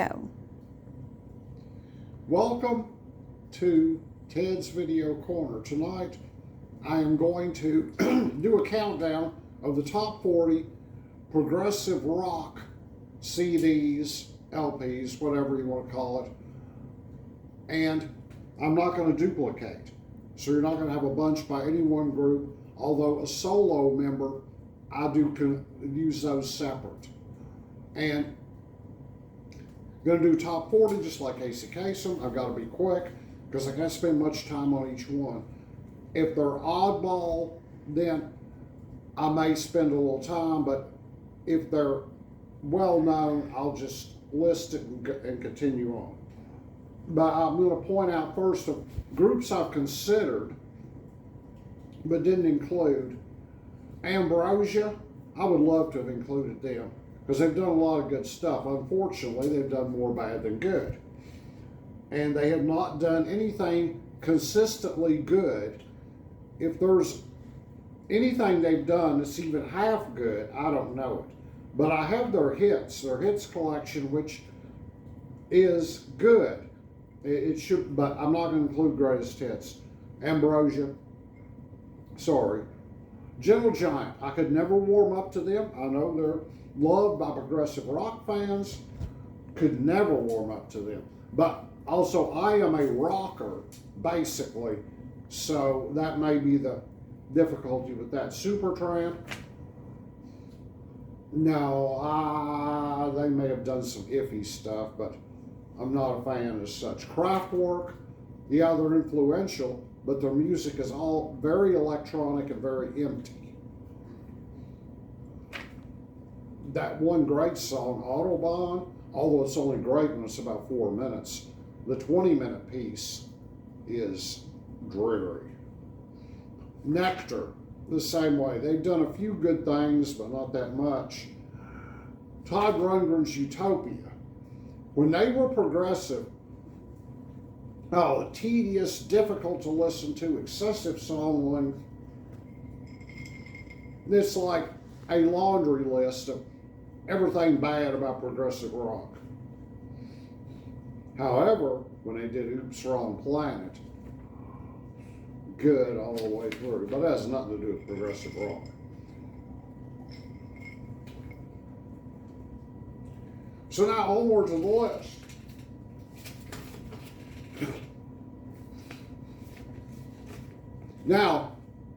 go. Welcome to Ted's Video Corner. Tonight I am going to do a countdown of the top 40 progressive rock CDs, LPs, whatever you want to call it. And I'm not going to duplicate. So you're not going to have a bunch by any one group, although a solo member, I do use those separate. And I'm going to do top 40 just like Casey Kasem. I've got to be quick because I can't spend much time on each one. If they're oddball, then I may spend a little time, but if they're well known, I'll just list it and continue on. But I'm going to point out first of groups I've considered but didn't include. Ambrosia, I would love to have included them because they've done a lot of good stuff. Unfortunately, they've done more bad than good. And they have not done anything consistently good. If there's anything they've done that's even half good, I don't know it. But I have their hits collection, which is good. It should, but I'm not going to include greatest hits. Ambrosia, sorry. Gentle Giant, I could never warm up to them. I know they're loved by progressive rock fans. Could never warm up to them. But also, I am a rocker, basically. So that may be the difficulty with that. Supertramp, no, they may have done some iffy stuff, but I'm not a fan as such. Kraftwerk, yeah, they're influential, but their music is all very electronic and very empty. That one great song, Autobahn, although it's only great when it's about 4 minutes, the 20-minute piece is dreary. Nectar, the same way. They've done a few good things, but not that much. Todd Rundgren's Utopia. When they were progressive, tedious, difficult to listen to, excessive song length. It's like a laundry list of everything bad about progressive rock. However, when they did Oops Wrong Planet, good all the way through, but that has nothing to do with progressive rock. So now onward to the list. Now,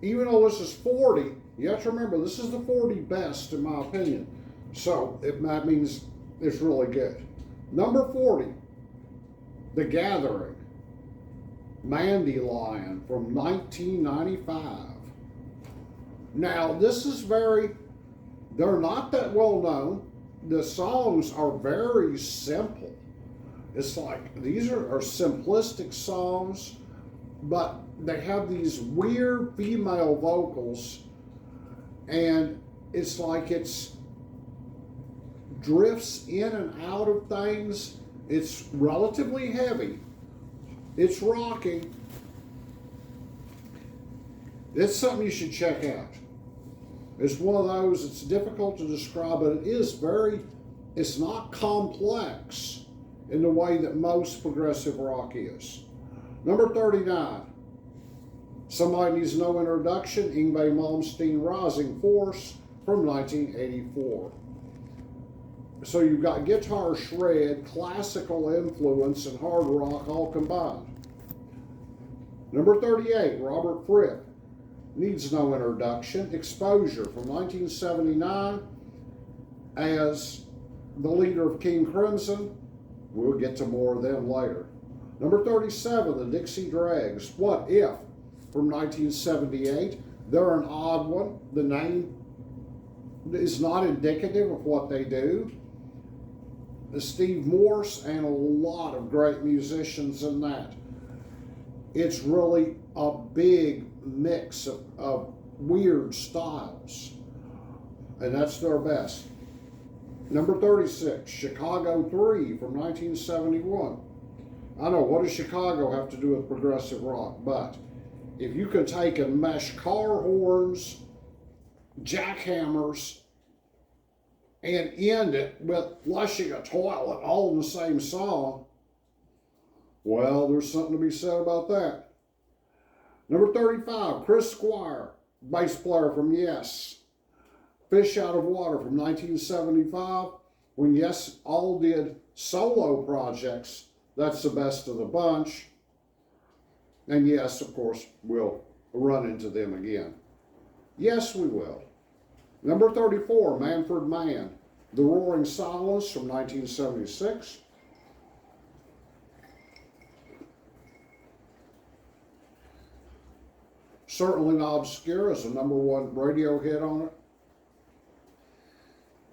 even though this is 40, you have to remember this is the 40 best in my opinion. So that means it's really good. Number 40, The Gathering, Dandelion from 1995. Now, this is they're not that well known. The songs are very simple. It's like these are simplistic songs, but they have these weird female vocals, and it's like it's drifts in and out of things. It's relatively heavy. It's rocking. It's something you should check out. It's one of those, it's difficult to describe, but it's not complex in the way that most progressive rock is. Number 39, somebody needs no introduction, Yngwie Malmsteen, Rising Force from 1984. So you've got guitar shred, classical influence, and hard rock all combined. Number 38, Robert Fripp, needs no introduction, Exposure from 1979 as the leader of King Crimson. We'll get to more of them later. Number 37, the Dixie Dregs, What If from 1978. They're an odd one. The name is not indicative of what they do. Steve Morse and a lot of great musicians in that. It's really a big mix of weird styles, and that's their best. Number 36, Chicago 3 from 1971. I know, what does Chicago have to do with progressive rock? But if you can take and mesh car horns, jackhammers, and end it with flushing a toilet all in the same song, well, there's something to be said about that. Number 35, Chris Squire, bass player from Yes. Fish Out of Water from 1975. When Yes all did solo projects, that's the best of the bunch. And yes, of course, we'll run into them again. Yes, we will. Number 34, Manfred Mann, The Roaring Silence from 1976. Certainly Not Obscure is the #1 radio hit on it.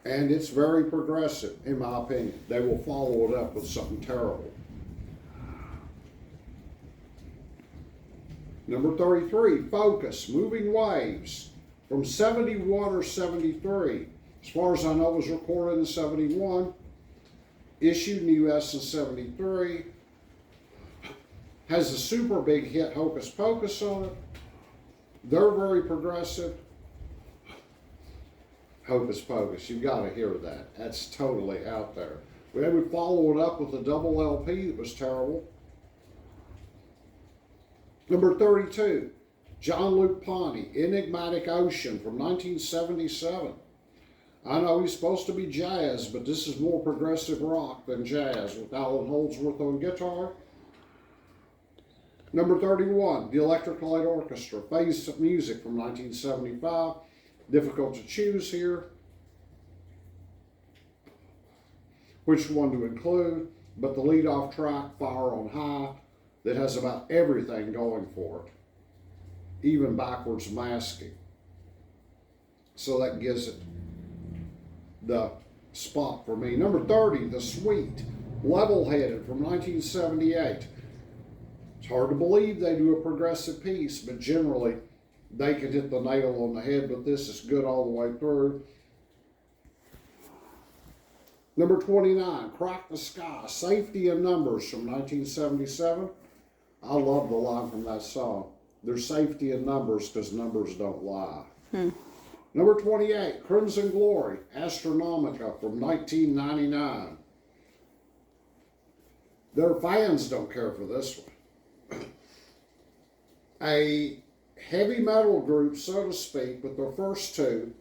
And it's very progressive, in my opinion. They will follow it up with something terrible. Number 33, Focus, Moving Waves, from 71 or 73. As far as I know, it was recorded in 71, issued in the US in 73, has a super big hit, Hocus Pocus, on it. They're very progressive. Hocus Pocus, you've got to hear that. That's totally out there. We would follow it up with a double LP that was terrible. Number 32, John Luke Ponty, Enigmatic Ocean from 1977. I know he's supposed to be jazz, but this is more progressive rock than jazz with Alan Holdsworth on guitar. Number 31, The Electric Light Orchestra, Phase of Music from 1975. Difficult to choose here which one to include, but the lead-off track, Fire on High, that has about everything going for it, even backwards masking. So that gives it the spot for me. Number 30, The Sweet, Level-Headed from 1978. It's hard to believe they do a progressive piece, but generally they can hit the nail on the head, but this is good all the way through. Number 29, Crack the Sky, Safety in Numbers from 1977. I love the line from that song. There's safety in numbers because numbers don't lie. Number 28, Crimson Glory, Astronomica from 1999. Their fans don't care for this one. A heavy metal group, so to speak, with their first two,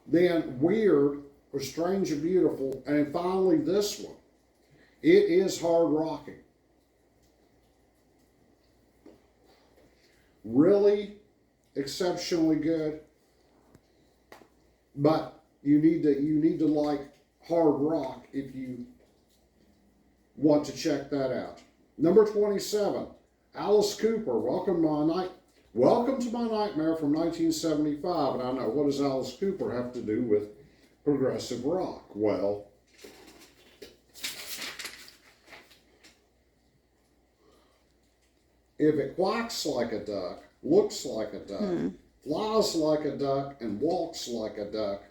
then Weird or Strange and Beautiful, and finally this one. It is hard rocking. Really exceptionally good, but you need to like hard rock if you want to check that out. Number 27, Alice Cooper, Welcome to My Nightmare from 1975. And I know, what does Alice Cooper have to do with progressive rock? Well, if it quacks like a duck, looks like a duck, flies like a duck, and walks like a duck,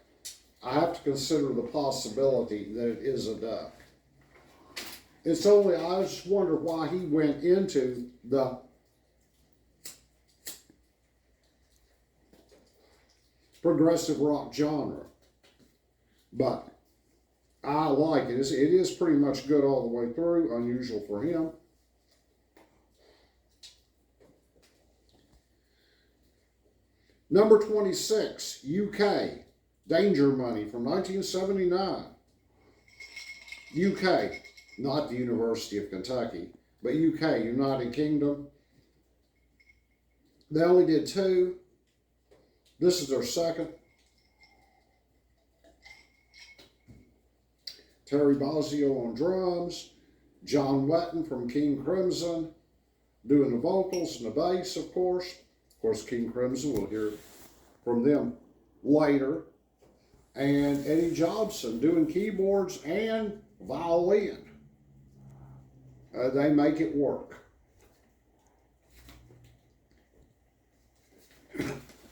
I have to consider the possibility that it is a duck. It's only, I just wonder why he went into the progressive rock genre. But I like it. It is pretty much good all the way through, unusual for him. Number 26, UK, Danger Money from 1979. UK, not the University of Kentucky, but UK, United Kingdom. They only did two. This is their second. Terry Bozzio on drums, John Wetton from King Crimson doing the vocals and the bass, of course. Of course, King Crimson, we'll hear from them later. And Eddie Jobson doing keyboards and violin. They make it work.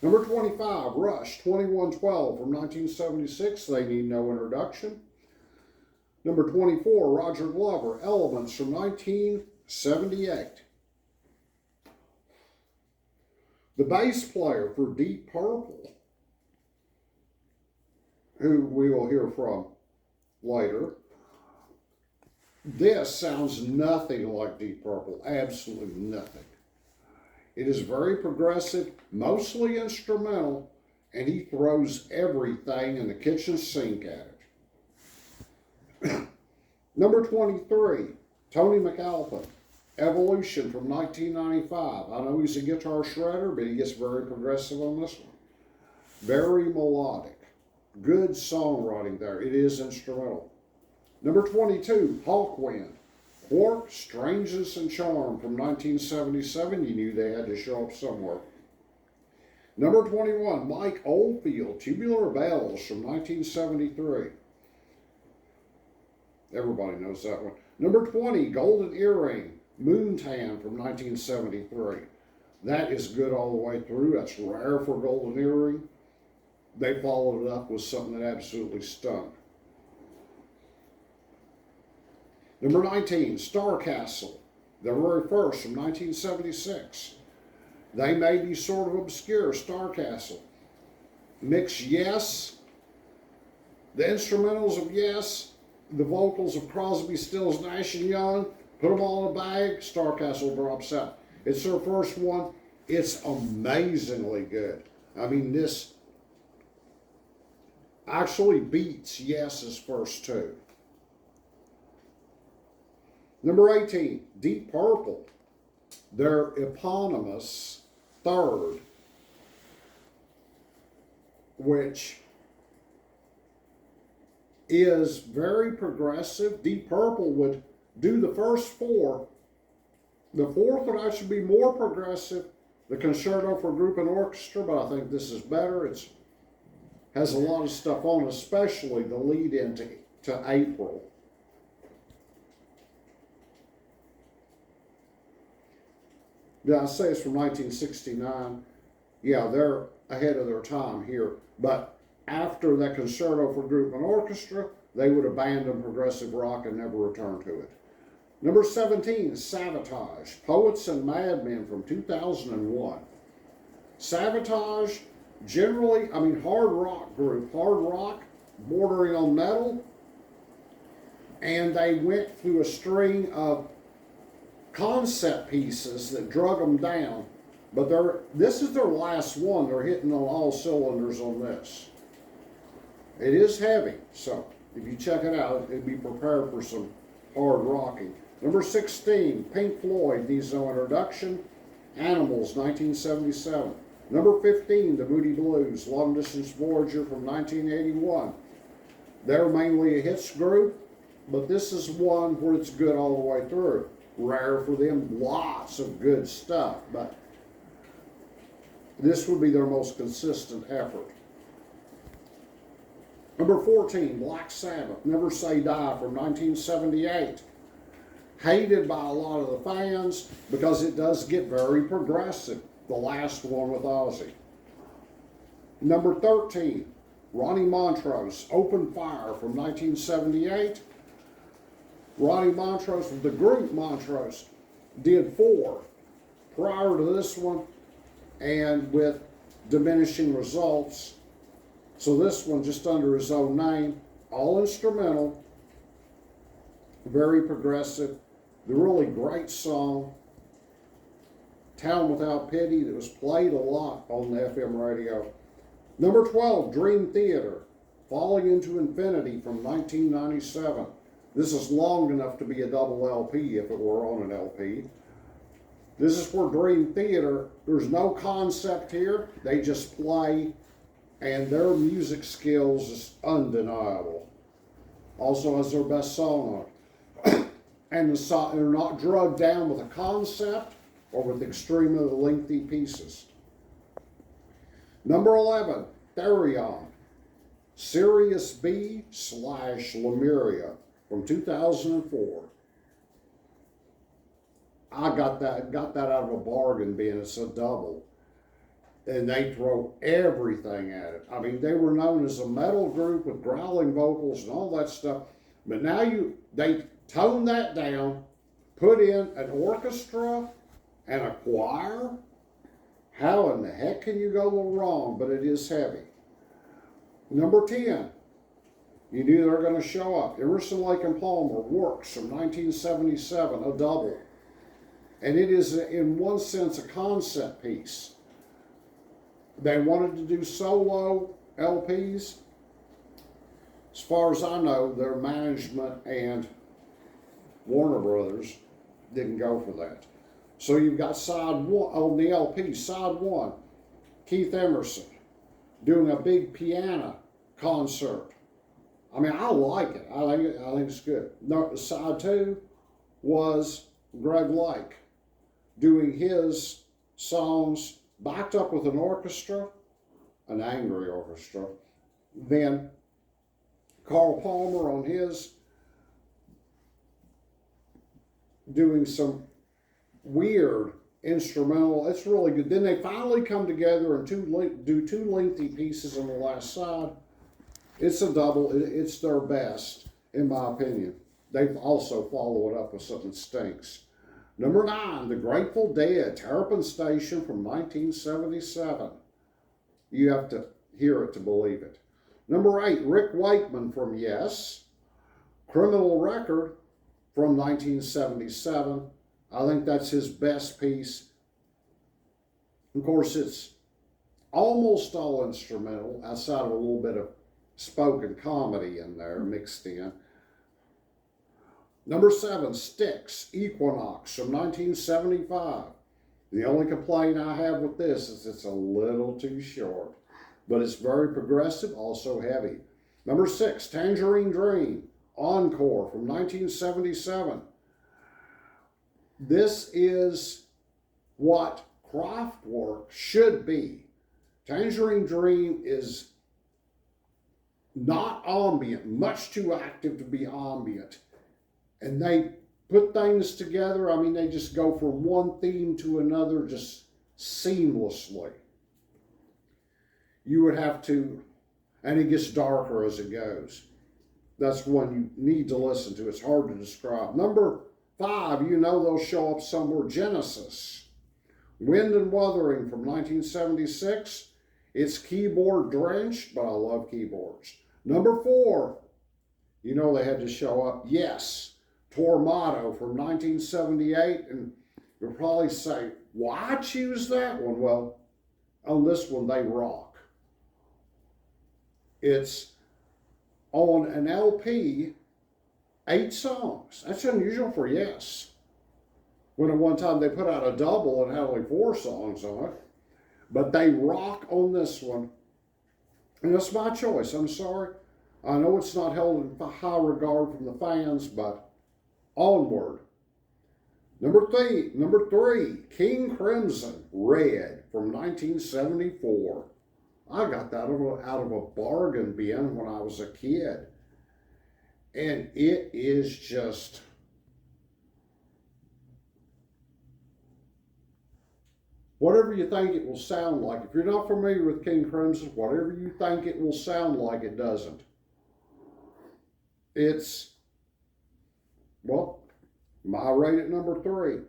Number 25, Rush, 2112 from 1976. They need no introduction. Number 24, Roger Glover, Elements from 1978. The bass player for Deep Purple, who we will hear from later. This sounds nothing like Deep Purple, absolutely nothing. It is very progressive, mostly instrumental, and he throws everything in the kitchen sink at it. Number 23, Tony McAlpin, Evolution from 1995. I know he's a guitar shredder, but he gets very progressive on this one. Very melodic. Good songwriting there. It is instrumental. Number 22, Hawkwind, Quark, Strangeness and Charm from 1977. You knew they had to show up somewhere. Number 21, Mike Oldfield, Tubular Bells from 1973. Everybody knows that one. Number 20, Golden Earring, Moontan from 1973. That is good all the way through. That's rare for Golden Earring. They followed it up with something that absolutely stunk. Number 19, Starcastle, the very first from 1976. They may be sort of obscure, Starcastle. Mix Yes, the instrumentals of Yes, the vocals of Crosby, Stills, Nash & Young, put them all in a bag, Starcastle drops out. It's their first one. It's amazingly good. I mean, this actually beats Yes's first two. Number 18, Deep Purple, their eponymous third, which is very progressive. Deep Purple would do the first four. The fourth would actually be more progressive, the Concerto for Group and Orchestra, but I think this is better. It has a lot of stuff on, especially the lead into April. Did I say it's from 1969? Yeah, they're ahead of their time here. But after that Concerto for Group and Orchestra, they would abandon progressive rock and never return to it. Number 17, Savatage, Poets and Madmen from 2001. Savatage, generally, hard rock group, hard rock, bordering on metal. And they went through a string of concept pieces that drug them down, but this is their last one. They're hitting on all cylinders on this. It is heavy, so if you check it out, be prepared for some hard rocking. Number 16, Pink Floyd, needs no introduction. Animals, 1977. Number 15, The Moody Blues, Long Distance Voyager from 1981. They're mainly a hits group, but this is one where it's good all the way through. Rare for them, lots of good stuff, but this would be their most consistent effort. Number 14, Black Sabbath, Never Say Die from 1978. Hated by a lot of the fans because it does get very progressive, the last one with Ozzy. Number 13, Ronnie Montrose, Open Fire from 1978. Ronnie Montrose, the group Montrose, did 4 prior to this one, and with diminishing results. So this one just under his own name, all instrumental, very progressive. The really great song, Town Without Pity, that was played a lot on the FM radio. Number 12, Dream Theater, Falling into Infinity from 1997. This is long enough to be a double LP if it were on an LP. This is for Dream Theater. There's no concept here. They just play, and their music skills is undeniable. Also has their best song on it. And they're not drugged down with a concept or with extremely lengthy pieces. Number 11, Therion, Sirius B / Lemuria from 2004. I got that out of a bargain, being it's a double. And they throw everything at it. They were known as a metal group with growling vocals and all that stuff. But now they tone that down, put in an orchestra and a choir. How in the heck can you go wrong? But it is heavy. Number 10, You knew they were going to show up. Emerson, Lake and Palmer, Works from 1977, a double. And it is, in one sense, a concept piece. They wanted to do solo LPs. As far as I know, their management and Warner Brothers didn't go for that. So you've got side one, on the LP, side one, Keith Emerson doing a big piano concert. I mean, I like it. I think it's good. No, side two was Greg Lake doing his songs backed up with an orchestra, an angry orchestra. Then Carl Palmer on his doing some weird instrumental. It's really good. Then they finally come together and do two lengthy pieces on the last side. It's a double. It's their best, in my opinion. They've also followed it up with something that stinks. Number 9, The Grateful Dead, Terrapin Station from 1977. You have to hear it to believe it. Number 8, Rick Wakeman from Yes, Criminal Record from 1977. I think that's his best piece. Of course, it's almost all instrumental, outside of a little bit of spoken comedy in there mixed in. Number 7, Styx, Equinox from 1975. The only complaint I have with this is it's a little too short, but it's very progressive, also heavy. Number 6, Tangerine Dream, Encore from 1977. This is what Kraftwerk should be. Tangerine Dream is not ambient, much too active to be ambient. And they put things together. I mean, they just go from one theme to another just seamlessly. You would have to, and it gets darker as it goes. That's one you need to listen to. It's hard to describe. Number 5, you know they'll show up somewhere, Genesis. Wind and Wuthering from 1976. It's keyboard drenched, but I love keyboards. Number 4, you know they had to show up, Yes. Tormato from 1978, and you'll probably say, why choose that one? Well, on this one, they rock. It's on an LP, 8 songs. That's unusual for Yes. When at one time they put out a double and had only 4 songs on it. But they rock on this one. And that's my choice. I'm sorry. I know it's not held in high regard from the fans, but onward. Number 3, King Crimson, Red from 1974. I got that out of a bargain bin when I was a kid. And it is just, whatever you think it will sound like. If you're not familiar with King Crimson, whatever you think it will sound like, it doesn't. It's, well, I rate it number 3.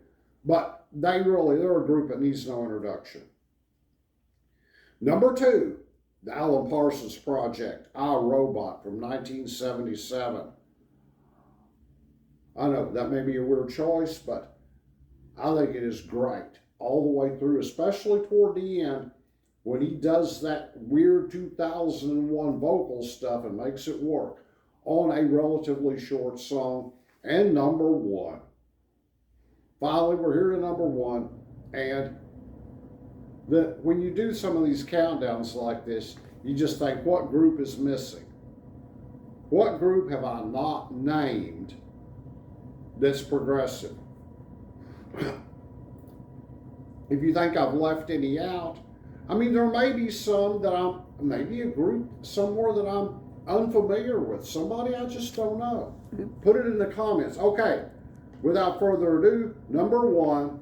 But they're a group that needs no introduction. Number 2, the Alan Parsons Project, I, Robot from 1977. I know that may be a weird choice, but I think it is great all the way through, especially toward the end when he does that weird 2001 vocal stuff and makes it work on a relatively short song. And number 1. Finally, we're here to number 1, and when you do some of these countdowns like this, you just think, what group is missing? What group have I not named that's progressive? If you think I've left any out, I mean, there may be some that maybe a group somewhere that I'm unfamiliar with. Somebody I just don't know. Put it in the comments. Okay, without further ado, number 1,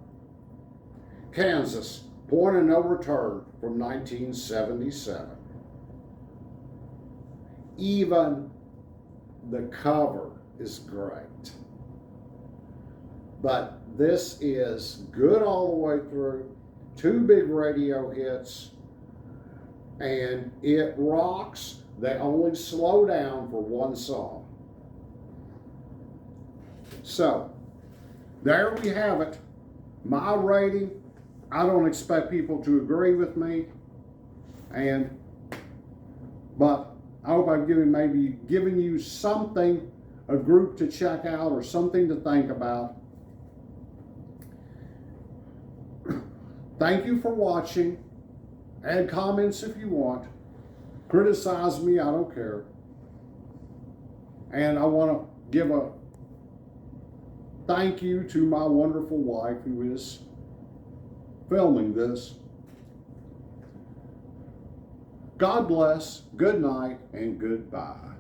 Kansas, Point of No Return from 1977. Even the cover is great. But this is good all the way through. 2 big radio hits. And it rocks. They only slow down for one song. So, there we have it. My rating. I don't expect people to agree with me. But I hope I've given you something, a group to check out or something to think about. Thank you for watching. Add comments if you want. Criticize me, I don't care. And I want to give a thank you to my wonderful wife who is filming this. God bless, good night, and goodbye.